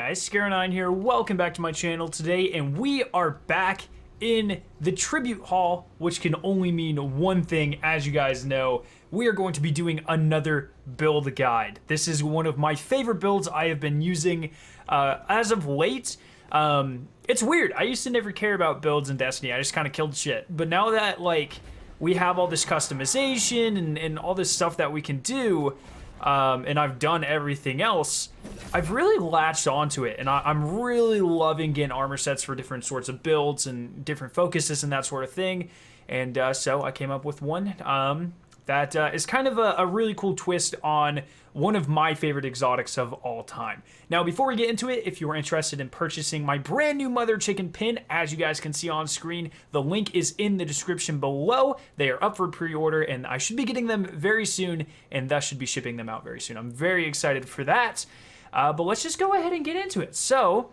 guys, Scare9 here, welcome back to my channel today, and we are back in the Tribute Hall, which can only mean one thing. As you guys know, we are going to be doing another build guide. This is one of my favorite builds I have been using as of late. It's weird, I used to never care about builds in Destiny, I just kind of killed shit, but now that like we have all this customization and all this stuff that we can do, and I've done everything else, I've really latched onto it, and I'm really loving getting armor sets for different sorts of builds and different focuses and that sort of thing. And so I came up with one that is kind of a really cool twist on one of my favorite exotics of all time. Now, before we get into it, if you are interested in purchasing my brand new Mother Chicken pin, as you guys can see on screen, the link is in the description below. They are up for pre-order, and I should be getting them very soon, and thus should be shipping them out very soon. I'm very excited for that, but let's just go ahead and get into it. So,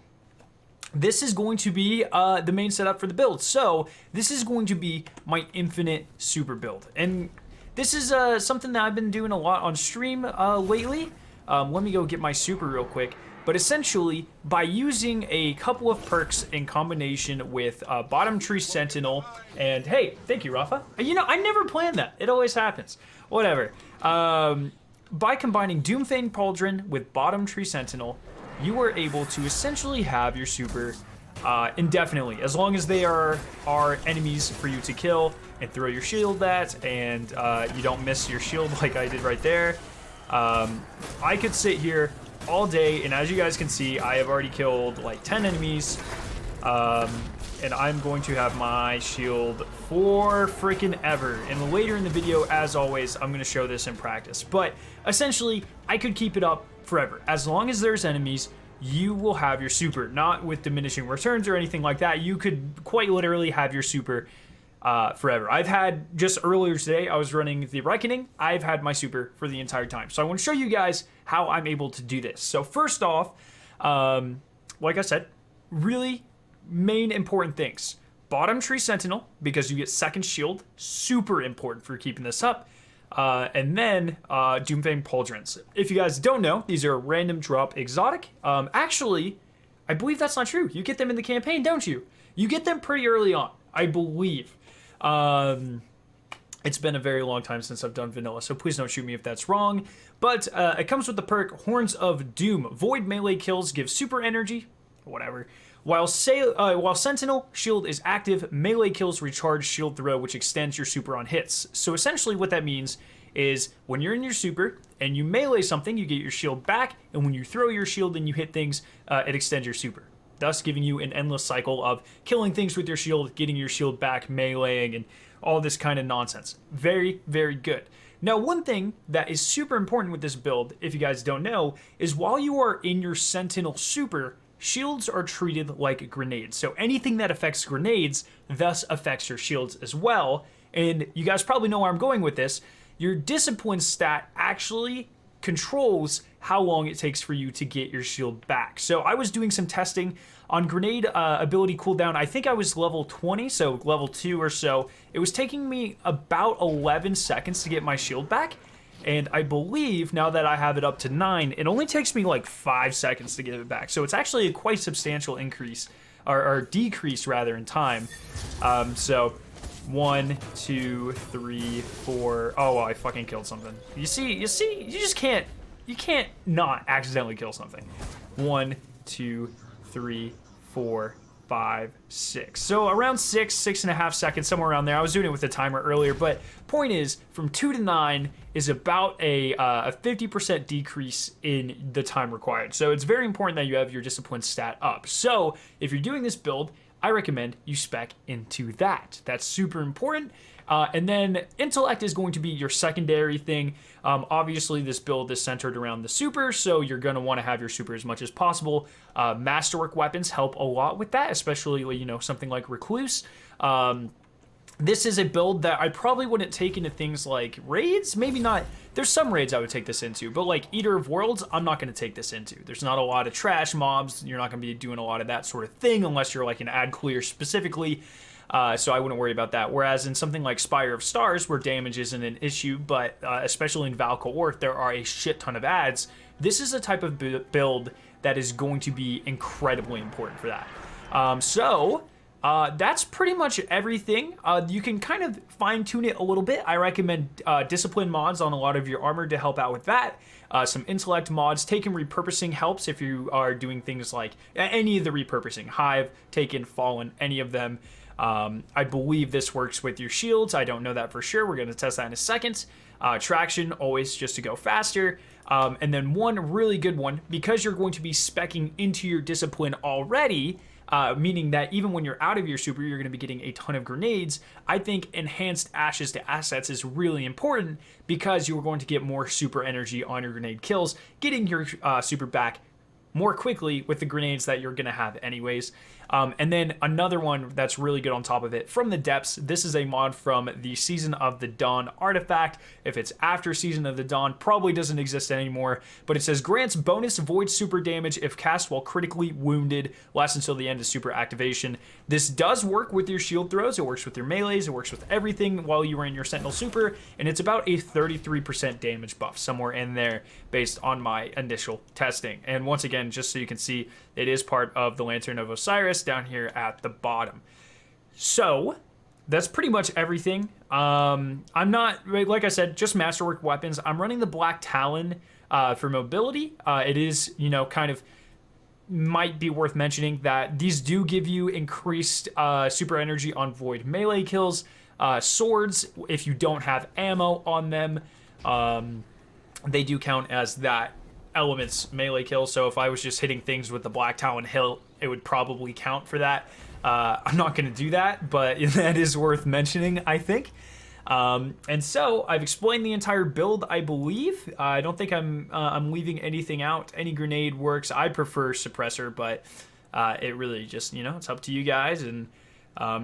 this is going to be the main setup for the build. So, this is going to be my infinite super build, and this is something that I've been doing a lot on stream lately. Let me go get my super real quick. But essentially, by using a couple of perks in combination with Bottom Tree Sentinel, and hey, thank you, Rafa. You know, I never planned that. It always happens. Whatever. By combining Doomfang Pauldron with Bottom Tree Sentinel, you are able to essentially have your super indefinitely, as long as they are enemies for you to kill and throw your shield at, and you don't miss your shield like I did right there. I could sit here all day, and as you guys can see, I have already killed like 10 enemies, and I'm going to have my shield for freaking ever. And later in the video, as always, I'm going to show this in practice. But essentially, I could keep it up forever. As long as there's enemies, you will have your super, not with diminishing returns or anything like that. You could quite literally have your super forever. I've had, just earlier today, I was running the Reckoning. I've had my super for the entire time. So I want to show you guys how I'm able to do this. So first off, like I said, really main important things. Bottom Tree Sentinel, because you get second shield, super important for keeping this up. And then Doomfang Pauldrons. If you guys don't know, these are a random drop exotic. Actually, I believe that's not true. You get them in the campaign, don't you? You get them pretty early on, I believe. It's been a very long time since I've done vanilla, so please don't shoot me if that's wrong. But it comes with the perk Horns of Doom. Void melee kills give super energy, whatever. While Sentinel shield is active, melee kills recharge shield throw, which extends your super on hits. So essentially what that means is when you're in your super and you melee something, you get your shield back, and when you throw your shield and you hit things, it extends your super, thus giving you an endless cycle of killing things with your shield, getting your shield back, meleeing, and all this kind of nonsense. Very, very good. Now, one thing that is super important with this build, if you guys don't know, is while you are in your Sentinel super, shields are treated like grenades. So anything that affects grenades thus affects your shields as well. And you guys probably know where I'm going with this. Your discipline stat actually controls how long it takes for you to get your shield back. So I was doing some testing on grenade ability cooldown. I think I was level 20, so level 2 or so. It was taking me about 11 seconds to get my shield back. And I believe now that I have it up to 9, it only takes me like 5 seconds to get it back. So it's actually a quite substantial increase, or decrease rather, in time. So 1, 2, 3, 4. Oh, I fucking killed something. You see, you just can't, you can't not accidentally kill something. 1, 2, 3, 4, 5, 6. So around 6.5 seconds, somewhere around there. I was doing it with the timer earlier, but point is, from 2 to 9 is about a 50% decrease in the time required. So it's very important that you have your discipline stat up. So if you're doing this build, I recommend you spec into that. That's super important. And then intellect is going to be your secondary thing. Obviously, this build is centered around the super, so you're going to want to have your super as much as possible. Masterwork weapons help a lot with that, especially, you know, something like Recluse. This is a build that I probably wouldn't take into things like raids. Maybe not. There's some raids I would take this into, but like Eater of Worlds, I'm not going to take this into. There's not a lot of trash mobs. You're not going to be doing a lot of that sort of thing unless you're like an ad clear specifically. So I wouldn't worry about that. Whereas in something like Spire of Stars, where damage isn't an issue, but especially in Valka Orth, there are a shit ton of ads. This is a type of build that is going to be incredibly important for that. That's pretty much everything. You can kind of fine tune it a little bit. I recommend discipline mods on a lot of your armor to help out with that. Some intellect mods. Taken repurposing helps if you are doing things like any of the repurposing. Hive, Taken, Fallen, any of them. I believe this works with your shields. I don't know that for sure. We're going to test that in a second. Traction, always just to go faster. And then one really good one, because you're going to be speccing into your discipline already, meaning that even when you're out of your super, you're going to be getting a ton of grenades. I think enhanced ashes to assets is really important because you're going to get more super energy on your grenade kills, getting your super back more quickly with the grenades that you're going to have anyways. And then another one that's really good on top of it, From the Depths. This is a mod from the Season of the Dawn artifact. If it's after Season of the Dawn, probably doesn't exist anymore, but it says grants bonus void super damage if cast while critically wounded, lasts until the end of super activation. This does work with your shield throws, it works with your melees, it works with everything while you are in your Sentinel super, and it's about a 33% damage buff, somewhere in there based on my initial testing. And once again, just so you can see, it is part of the Lantern of Osiris down here at the bottom. So that's pretty much everything. I'm not, like I said, just masterwork weapons. I'm running the Black Talon for mobility. It is, you know, kind of might be worth mentioning that these do give you increased super energy on void melee kills. Swords, if you don't have ammo on them, they do count as that elements melee kill. So if I was just hitting things with the Black Talon hilt, it would probably count for that. I'm not going to do that, but that is worth mentioning, I think. And so I've explained the entire build, I believe. I don't think I'm leaving anything out. Any grenade works. I prefer suppressor, but it really just, you know, it's up to you guys. And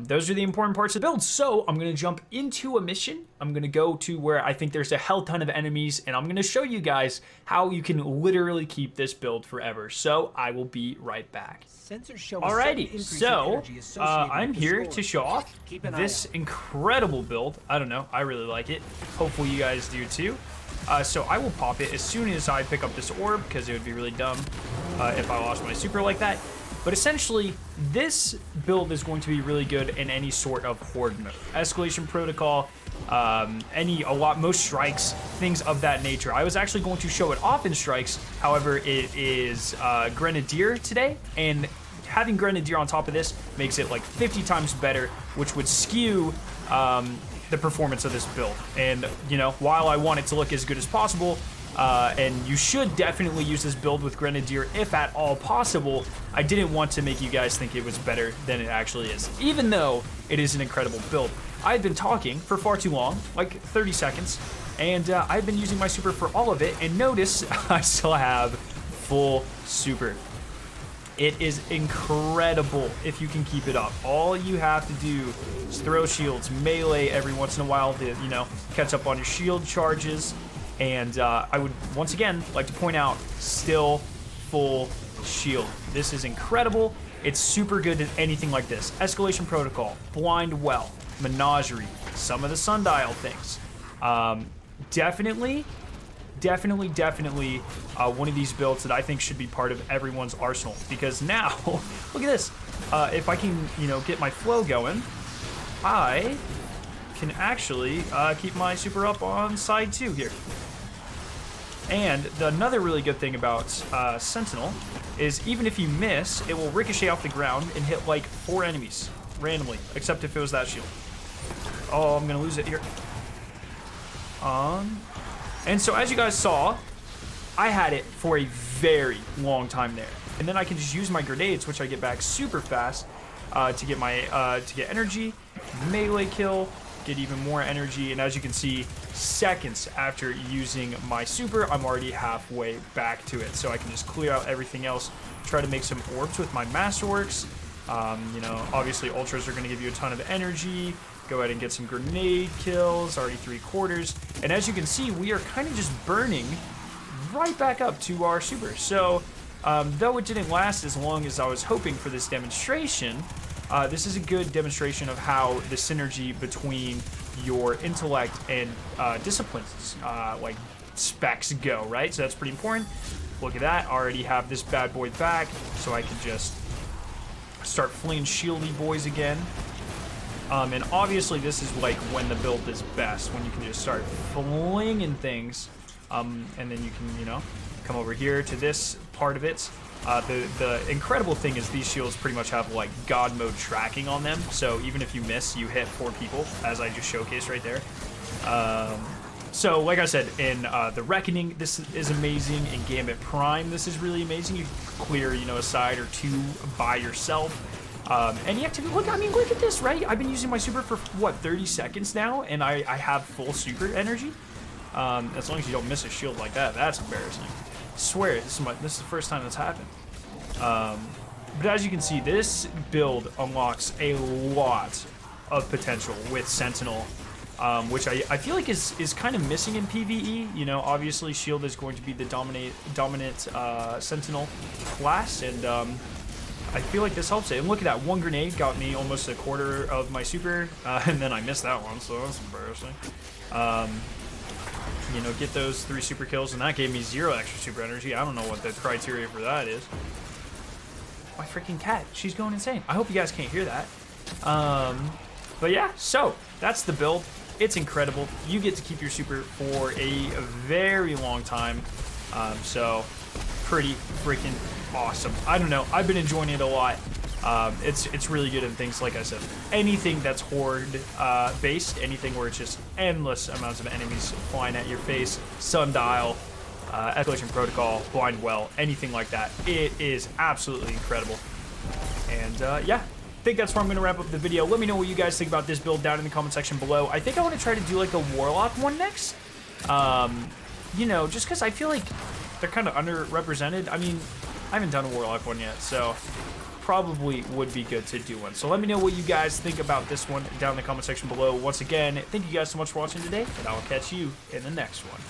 those are the important parts of the build. So I'm going to jump into a mission. I'm going to go to where I think there's a hell ton of enemies, and I'm going to show you guys how you can literally keep this build forever. So I will be right back. Alrighty, so I'm here to show off this incredible build. I don't know, I really like it. Hopefully you guys do too. So I will pop it as soon as I pick up this orb, because it would be really dumb if I lost my super like that. But essentially, this build is going to be really good in any sort of horde mode. Escalation protocol, most strikes, things of that nature. I was actually going to show it off in strikes, however, it is Grenadier today, and having Grenadier on top of this makes it like 50 times better, which would skew the performance of this build. And, you know, while I want it to look as good as possible, and you should definitely use this build with Grenadier if at all possible, I didn't want to make you guys think it was better than it actually is, even though it is an incredible build. I've been talking for far too long, like 30 seconds, and I've been using my super for all of it, and notice I still have full super. It is incredible if you can keep it up. All you have to do is throw shields, melee every once in a while to, you know, catch up on your shield charges. And I would, once again, like to point out, still full shield. This is incredible. It's super good at anything like this. Escalation Protocol, Blind Well, Menagerie, some of the Sundial things. Definitely one of these builds that I think should be part of everyone's arsenal. Because now, look at this. If I can, you know, get my flow going, I can actually keep my super up on side 2 here. And another really good thing about Sentinel is even if you miss, it will ricochet off the ground and hit like 4 enemies randomly, except if it was that shield. Oh, I'm gonna lose it here. And so as you guys saw, I had it for a very long time there. And then I can just use my grenades, which I get back super fast, to get my to get energy, melee kill, get even more energy, and as you can see, seconds after using my super, I'm already halfway back to it. So I can just clear out everything else, try to make some orbs with my masterworks. You know, obviously ultras are going to give you a ton of energy. Go ahead and get some grenade kills, already 3/4. And as you can see, we are kind of just burning right back up to our super. So though it didn't last as long as I was hoping for this demonstration, this is a good demonstration of how the synergy between your intellect and disciplines, like specs go, right? So that's pretty important. Look at that. Already have this bad boy back, so I can just start flinging shieldy boys again. And obviously this is like when the build is best, when you can just start flinging things. And then you can, you know, come over here to this part of it. The incredible thing is these shields pretty much have like God mode tracking on them. So even if you miss, you hit 4 people, as I just showcased right there. So like I said, in the Reckoning, this is amazing. In Gambit Prime, this is really amazing. You clear, you know, a side or 2 by yourself. Any activity, look, I mean, look at this, right? I've been using my super for, what, 30 seconds now, and I have full super energy. As long as you don't miss a shield like that, that's embarrassing. I swear, this is the first time that's happened. But as you can see, this build unlocks a lot of potential with Sentinel, which I feel like is kind of missing in PvE. You know, obviously shield is going to be the dominant Sentinel class, and I feel like this helps it. And look at that, 1 grenade got me almost a quarter of my super, and then I missed that one, so that's embarrassing. You know, get those 3 super kills, and that gave me 0 extra super energy. I don't know what the criteria for that is. My freaking cat, she's going insane. I hope you guys can't hear that. But yeah, so that's the build. It's incredible. You get to keep your super for a very long time. So pretty freaking awesome. I don't know. I've been enjoying it a lot. It's really good in things, like I said, anything that's horde based, anything where it's just endless amounts of enemies flying at your face, Sundial, Escalation Protocol, Blind Well, anything like that. It is absolutely incredible. And yeah, I think that's where I'm going to wrap up the video. Let me know what you guys think about this build down in the comment section below. I think I want to try to do like a Warlock one next. You know, just because I feel like they're kind of underrepresented. I mean, I haven't done a Warlock one yet, so probably would be good to do one. So let me know what you guys think about this one down in the comment section below. Once again, thank you guys so much for watching today, and I'll catch you in the next one.